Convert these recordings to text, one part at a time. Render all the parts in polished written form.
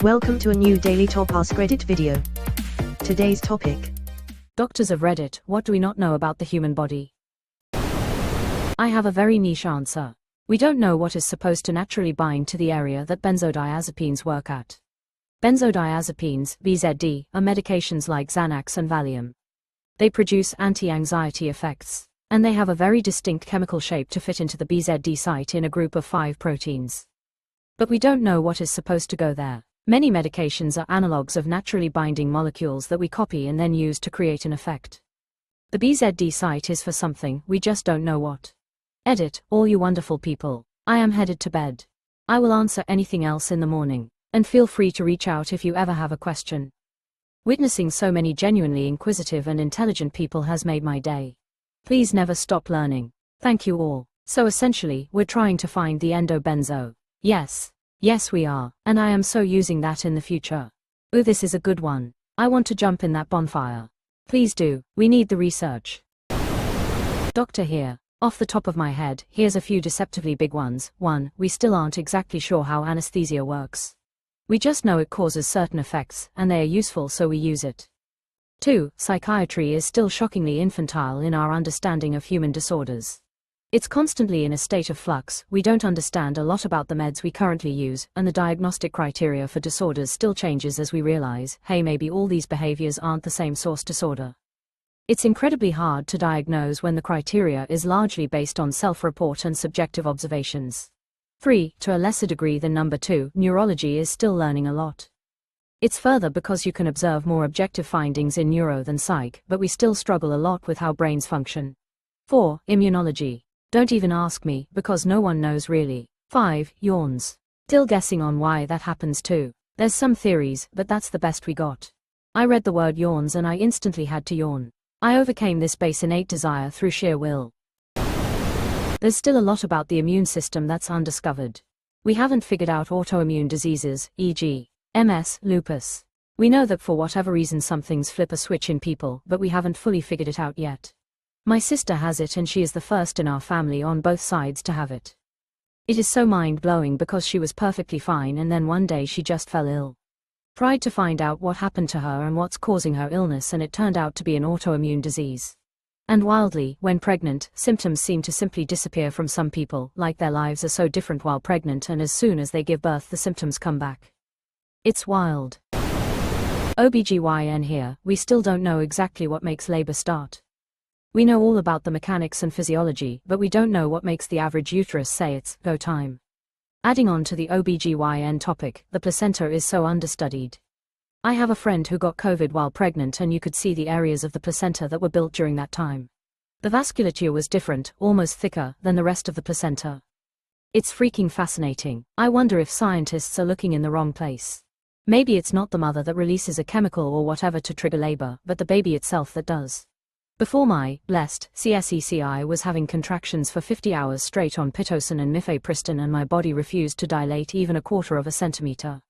Welcome to a new daily top AskReddit video. Today's topic. Doctors of Reddit, what do we not know about the human body? I have a very niche answer. We don't know what is supposed to naturally bind to the area that benzodiazepines work at. Benzodiazepines, BZD, are medications like Xanax and Valium. They produce anti-anxiety effects, and they have a very distinct chemical shape to fit into the BZD site in a group of 5 proteins. But we don't know what is supposed to go there. Many medications are analogues of naturally binding molecules that we copy and then use to create an effect. The BZD site is for something, we just don't know what. Edit, all you wonderful people. I am headed to bed. I will answer anything else in the morning, and feel free to reach out if you ever have a question. Witnessing so many genuinely inquisitive and intelligent people has made my day. Please never stop learning. Thank you all. So essentially, we're trying to find the endo-benzo. Yes, we are, and I am so using that in the future. Ooh, this is a good one. I want to jump in that bonfire. Please do, we need the research. Doctor here. Off the top of my head, here's a few deceptively big ones. 1. We still aren't exactly sure how anesthesia works. We just know it causes certain effects, and they are useful so we use it. 2. Psychiatry is still shockingly infantile in our understanding of human disorders. It's constantly in a state of flux, we don't understand a lot about the meds we currently use, and the diagnostic criteria for disorders still changes as we realize, hey, maybe all these behaviors aren't the same source disorder. It's incredibly hard to diagnose when the criteria is largely based on self-report and subjective observations. 3. To a lesser degree than number 2, neurology is still learning a lot. It's further because you can observe more objective findings in neuro than psych, but we still struggle a lot with how brains function. 4. Immunology. Don't even ask me, because no one knows really. 5. Yawns. Still guessing on why that happens too. There's some theories, but that's the best we got. I read the word yawns and I instantly had to yawn. I overcame this base innate desire through sheer will. There's still a lot about the immune system that's undiscovered. We haven't figured out autoimmune diseases, e.g., MS, lupus. We know that for whatever reason some things flip a switch in people, but we haven't fully figured it out yet. My sister has it and she is the first in our family on both sides to have it. It is so mind-blowing because she was perfectly fine and then one day she just fell ill. Tried to find out what happened to her and what's causing her illness, and it turned out to be an autoimmune disease. And wildly, when pregnant, symptoms seem to simply disappear from some people, like their lives are so different while pregnant, and as soon as they give birth the symptoms come back. It's wild. OBGYN here, we still don't know exactly what makes labor start. We know all about the mechanics and physiology, but we don't know what makes the average uterus say it's go time. Adding on to the OBGYN topic, the placenta is so understudied. I have a friend who got COVID while pregnant and you could see the areas of the placenta that were built during that time. The vasculature was different, almost thicker, than the rest of the placenta. It's freaking fascinating. I wonder if scientists are looking in the wrong place. Maybe it's not the mother that releases a chemical or whatever to trigger labor, but the baby itself that does. Before my, blessed, CSECI was having contractions for 50 hours straight on Pitocin and mifepristone and my body refused to dilate even 1/4 centimeter.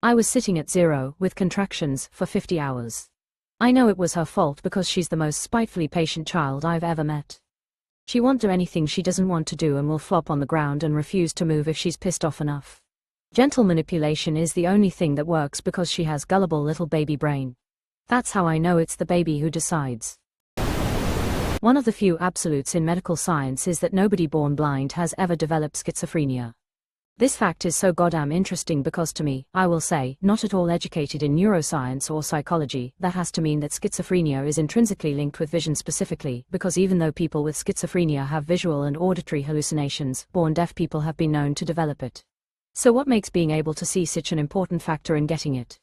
I was sitting at 0, with contractions, for 50 hours. I know it was her fault because she's the most spitefully patient child I've ever met. She won't do anything she doesn't want to do and will flop on the ground and refuse to move if she's pissed off enough. Gentle manipulation is the only thing that works because she has gullible little baby brain. That's how I know it's the baby who decides. One of the few absolutes in medical science is that nobody born blind has ever developed schizophrenia. This fact is so goddamn interesting because to me, I will say, not at all educated in neuroscience or psychology, that has to mean that schizophrenia is intrinsically linked with vision specifically, because even though people with schizophrenia have visual and auditory hallucinations, born deaf people have been known to develop it. So what makes being able to see such an important factor in getting it?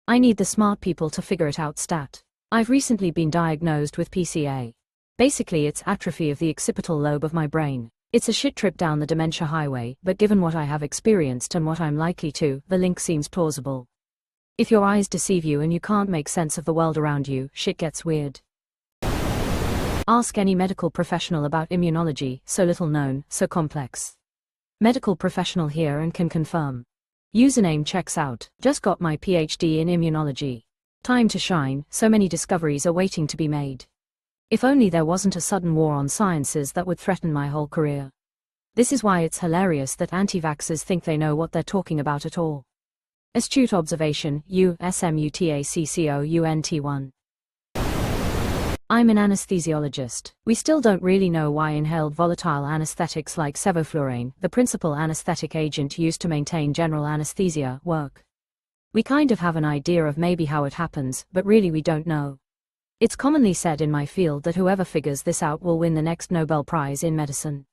I need the smart people to figure it out stat. I've recently been diagnosed with PCA. Basically it's atrophy of the occipital lobe of my brain. It's a shit trip down the dementia highway, but given what I have experienced and what I'm likely to, the link seems plausible. If your eyes deceive you and you can't make sense of the world around you, shit gets weird. Ask any medical professional about immunology, so little known, so complex. Medical professional here and can confirm. Username checks out, just got my PhD in immunology. Time to shine, so many discoveries are waiting to be made. If only there wasn't a sudden war on sciences that would threaten my whole career. This is why it's hilarious that anti-vaxxers think they know what they're talking about at all. Astute observation, USMUTACCOUNT1. I'm an anesthesiologist. We still don't really know why inhaled volatile anesthetics like sevoflurane, the principal anesthetic agent used to maintain general anesthesia, work. We kind of have an idea of maybe how it happens, but really we don't know. It's commonly said in my field that whoever figures this out will win the next Nobel Prize in medicine.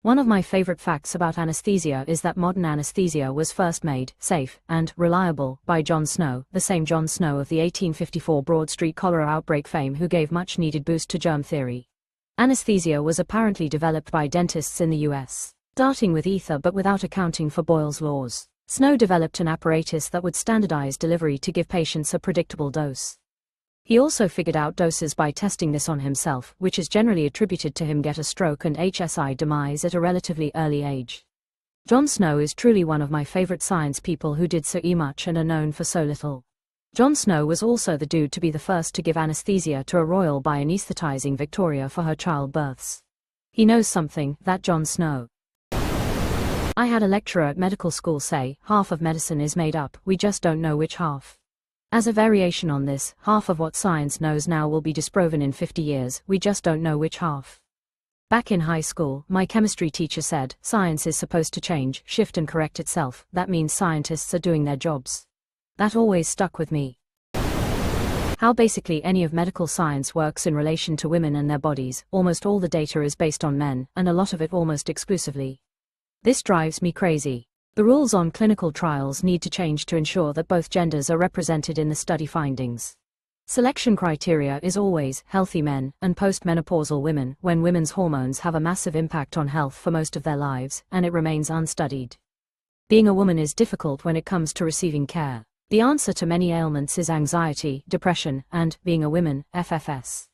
One of my favorite facts about anesthesia is that modern anesthesia was first made safe and reliable by John Snow, the same John Snow of the 1854 Broad Street cholera outbreak fame who gave much needed boost to germ theory. Anesthesia was apparently developed by dentists in the US, starting with ether but without accounting for Boyle's laws. Snow developed an apparatus that would standardize delivery to give patients a predictable dose. He also figured out doses by testing this on himself, which is generally attributed to him get a stroke and HSI demise at a relatively early age. John Snow is truly one of my favorite science people who did so much and are known for so little. John Snow was also the dude to be the first to give anesthesia to a royal by anesthetizing Victoria for her childbirths. He knows something, that John Snow. I had a lecturer at medical school say, half of medicine is made up, we just don't know which half. As a variation on this, half of what science knows now will be disproven in 50 years, we just don't know which half. Back in high school, my chemistry teacher said, science is supposed to change, shift and correct itself, that means scientists are doing their jobs. That always stuck with me. How basically any of medical science works in relation to women and their bodies, almost all the data is based on men, and a lot of it almost exclusively. This drives me crazy. The rules on clinical trials need to change to ensure that both genders are represented in the study findings. Selection criteria is always healthy men and postmenopausal women, when women's hormones have a massive impact on health for most of their lives, and it remains unstudied. Being a woman is difficult when it comes to receiving care. The answer to many ailments is anxiety, depression, and, being a woman, FFS.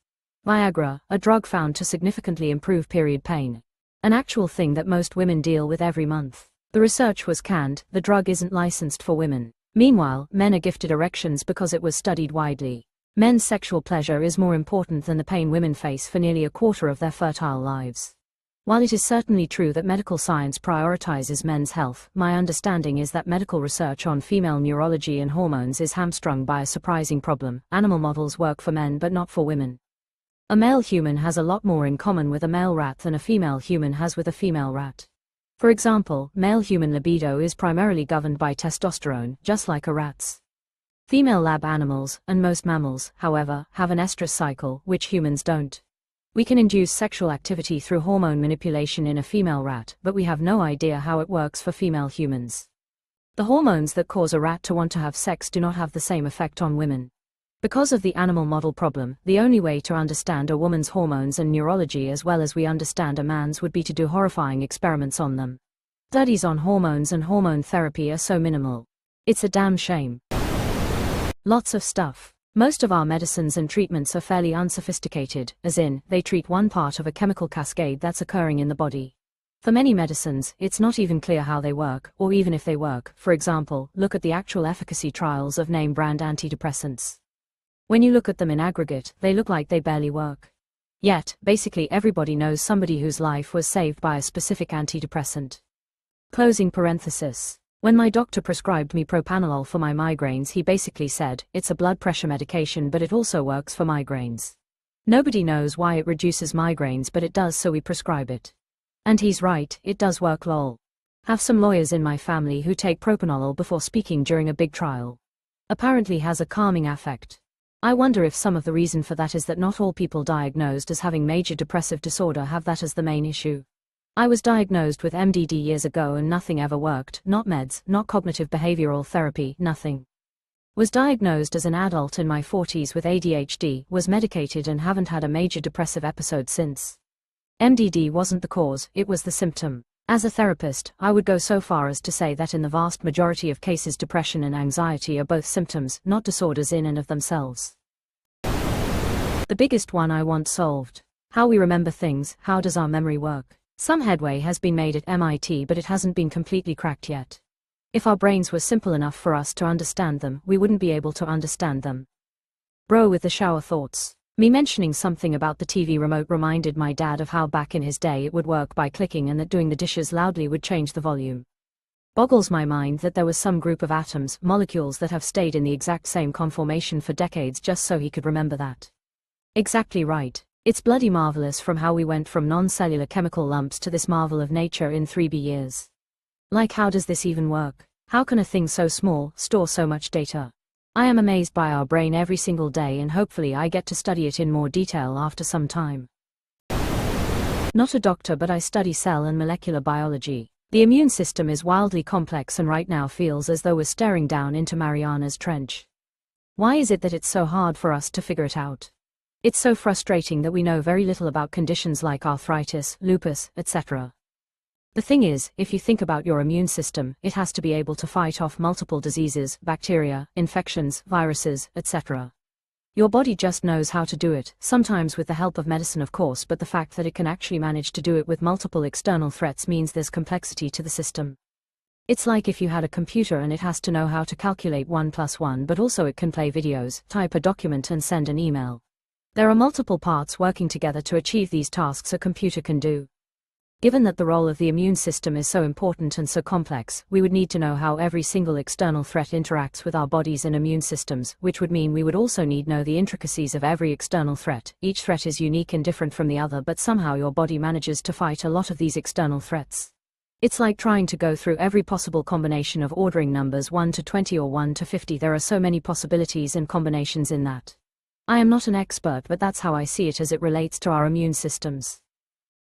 Viagra, a drug found to significantly improve period pain. An actual thing that most women deal with every month. The research was canned, the drug isn't licensed for women. Meanwhile, men are gifted erections because it was studied widely. Men's sexual pleasure is more important than the pain women face for nearly a quarter of their fertile lives. While it is certainly true that medical science prioritizes men's health, my understanding is that medical research on female neurology and hormones is hamstrung by a surprising problem. Animal models work for men but not for women. A male human has a lot more in common with a male rat than a female human has with a female rat. For example, male human libido is primarily governed by testosterone, just like a rat's. Female lab animals, and most mammals, however, have an estrous cycle, which humans don't. We can induce sexual activity through hormone manipulation in a female rat, but we have no idea how it works for female humans. The hormones that cause a rat to want to have sex do not have the same effect on women. Because of the animal model problem, the only way to understand a woman's hormones and neurology as well as we understand a man's would be to do horrifying experiments on them. Studies on hormones and hormone therapy are so minimal. It's a damn shame. Lots of stuff. Most of our medicines and treatments are fairly unsophisticated, as in, they treat one part of a chemical cascade that's occurring in the body. For many medicines, it's not even clear how they work, or even if they work. For example, look at the actual efficacy trials of name-brand antidepressants. When you look at them in aggregate, they look like they barely work. Yet, basically everybody knows somebody whose life was saved by a specific antidepressant. Closing parenthesis. When my doctor prescribed me propranolol for my migraines, he basically said, it's a blood pressure medication but it also works for migraines. Nobody knows why it reduces migraines but it does, so we prescribe it. And he's right, it does work lol. Have some lawyers in my family who take propranolol before speaking during a big trial. Apparently has a calming effect. I wonder if some of the reason for that is that not all people diagnosed as having major depressive disorder have that as the main issue. I was diagnosed with MDD years ago and nothing ever worked, not meds, not cognitive behavioral therapy, nothing. Was diagnosed as an adult in my 40s with ADHD, was medicated and haven't had a major depressive episode since. MDD wasn't the cause, it was the symptom. As a therapist, I would go so far as to say that in the vast majority of cases depression and anxiety are both symptoms, not disorders in and of themselves. The biggest one I want solved. How we remember things, how does our memory work? Some headway has been made at MIT but it hasn't been completely cracked yet. If our brains were simple enough for us to understand them, we wouldn't be able to understand them. Bro with the shower thoughts. Me mentioning something about the TV remote reminded my dad of how back in his day it would work by clicking and that doing the dishes loudly would change the volume. Boggles my mind that there was some group of atoms, molecules that have stayed in the exact same conformation for decades just so he could remember that. Exactly right. It's bloody marvelous from how we went from non-cellular chemical lumps to this marvel of nature in 3B years. Like, how does this even work? How can a thing so small store so much data? I am amazed by our brain every single day, and hopefully I get to study it in more detail after some time. Not a doctor, but I study cell and molecular biology. The immune system is wildly complex and right now feels as though we're staring down into Mariana's Trench. Why is it that it's so hard for us to figure it out? It's so frustrating that we know very little about conditions like arthritis, lupus, etc. The thing is, if you think about your immune system, it has to be able to fight off multiple diseases, bacteria, infections, viruses, etc. Your body just knows how to do it, sometimes with the help of medicine of course, but the fact that it can actually manage to do it with multiple external threats means there's complexity to the system. It's like if you had a computer and it has to know how to calculate 1 + 1, but also it can play videos, type a document and send an email. There are multiple parts working together to achieve these tasks a computer can do. Given that the role of the immune system is so important and so complex, we would need to know how every single external threat interacts with our bodies and immune systems, which would mean we would also need to know the intricacies of every external threat. Each threat is unique and different from the other, but somehow your body manages to fight a lot of these external threats. It's like trying to go through every possible combination of ordering numbers 1 to 20 or 1 to 50. There are so many possibilities and combinations in that. I am not an expert, but that's how I see it as it relates to our immune systems.